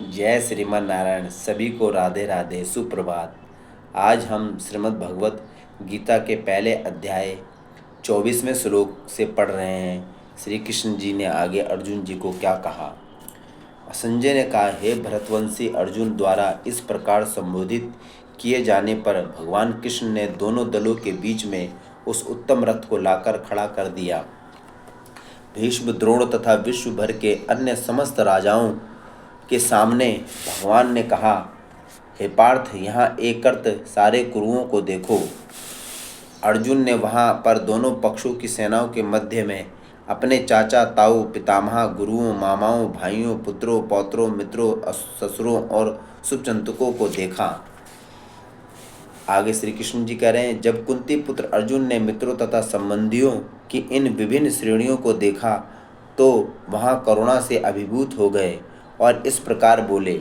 जय श्रीमन नारायण। सभी को राधे राधे, सुप्रभात। आज हम श्रीमद् भगवत गीता के पहले अध्याय 24वें श्लोक से पढ़ रहे हैं। श्री कृष्ण जी ने आगे अर्जुन जी को क्या कहा। संजय ने कहा, हे भरतवंशी अर्जुन द्वारा इस प्रकार संबोधित किए जाने पर भगवान कृष्ण ने दोनों दलों के बीच में उस उत्तम रथ को लाकर खड़ा कर दिया। भीष्म, द्रोण तथा विश्व भर के अन्य समस्त राजाओं के सामने भगवान ने कहा, हे पार्थ, यहाँ एकत्र सारे कुरुओं को देखो। अर्जुन ने वहाँ पर दोनों पक्षों की सेनाओं के मध्य में अपने चाचा, ताऊ, पितामह, गुरुओं, मामाओं, भाइयों, पुत्रों, पौत्रों, मित्रों, ससुरों और शुभचिंतकों को देखा। आगे श्री कृष्ण जी कह रहे हैं, जब कुंती पुत्र अर्जुन ने मित्रों तथा संबंधियों की इन विभिन्न श्रेणियों को देखा तो वहाँ करुणा से अभिभूत हो गए और इस प्रकार बोले।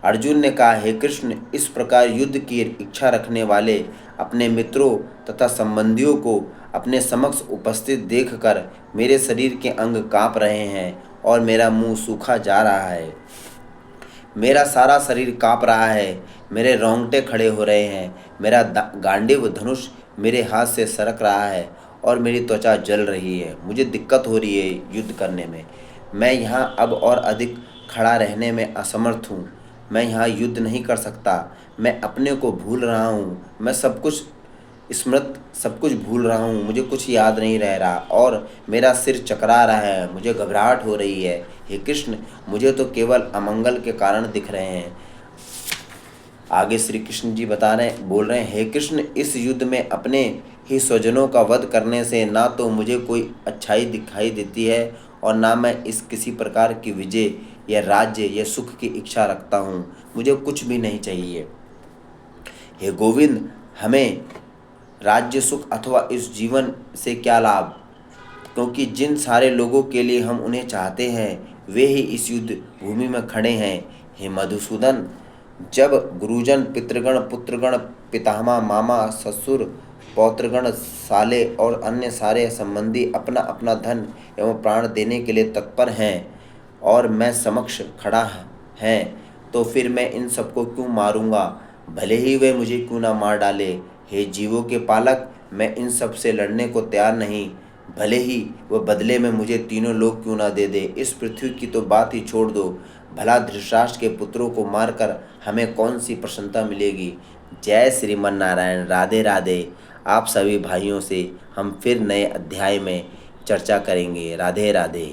अर्जुन ने कहा, हे कृष्ण, इस प्रकार युद्ध की इच्छा रखने वाले अपने मित्रों तथा संबंधियों को अपने समक्ष उपस्थित देखकर मेरे शरीर के अंग काँप रहे हैं और मेरा मुंह सूखा जा रहा है। मेरा सारा शरीर काँप रहा है, मेरे रोंगटे खड़े हो रहे हैं, मेरा गांडीव धनुष मेरे हाथ से सरक रहा है और मेरी त्वचा जल रही है। मुझे दिक्कत हो रही है युद्ध करने में। मैं यहाँ अब और अधिक खड़ा रहने में असमर्थ हूँ। मैं यहाँ युद्ध नहीं कर सकता। मैं अपने को भूल रहा हूँ। मैं सब कुछ भूल रहा हूँ। मुझे कुछ याद नहीं रह रहा और मेरा सिर चकरा रहा है। मुझे घबराहट हो रही है। हे कृष्ण, मुझे तो केवल अमंगल के कारण दिख रहे हैं। आगे श्री कृष्ण जी बोल रहे हैं, हे कृष्ण, इस युद्ध में अपने ही स्वजनों का वध करने से ना तो मुझे कोई अच्छाई दिखाई देती है और ना मैं इस किसी प्रकार की विजय या राज्य या सुख की इच्छा रखता हूँ। मुझे कुछ भी नहीं चाहिए। हे गोविंद, हमें राज्य, सुख अथवा इस जीवन से क्या लाभ, क्योंकि जिन सारे लोगों के लिए हम उन्हें चाहते हैं वे ही इस युद्ध भूमि में खड़े हैं। हे मधुसूदन, जब गुरुजन, पितृगण, पुत्रगण, पितामह, मामा, ससुर, पौत्रगण, साले और अन्य सारे संबंधी अपना अपना धन एवं प्राण देने के लिए तत्पर हैं और मैं समक्ष खड़ा हैं, तो फिर मैं इन सबको क्यों मारूंगा, भले ही वे मुझे क्यों ना मार डाले। हे जीवों के पालक, मैं इन सब से लड़ने को तैयार नहीं, भले ही वह बदले में मुझे तीनों लोग क्यों ना दे दे। इस पृथ्वी की तो बात ही छोड़ दो, भला धृतराष्ट्र के पुत्रों को मारकर हमें कौन सी प्रसन्नता मिलेगी। जय श्रीमन नारायण। राधे राधे। आप सभी भाइयों से हम फिर नए अध्याय में चर्चा करेंगे। राधे राधे।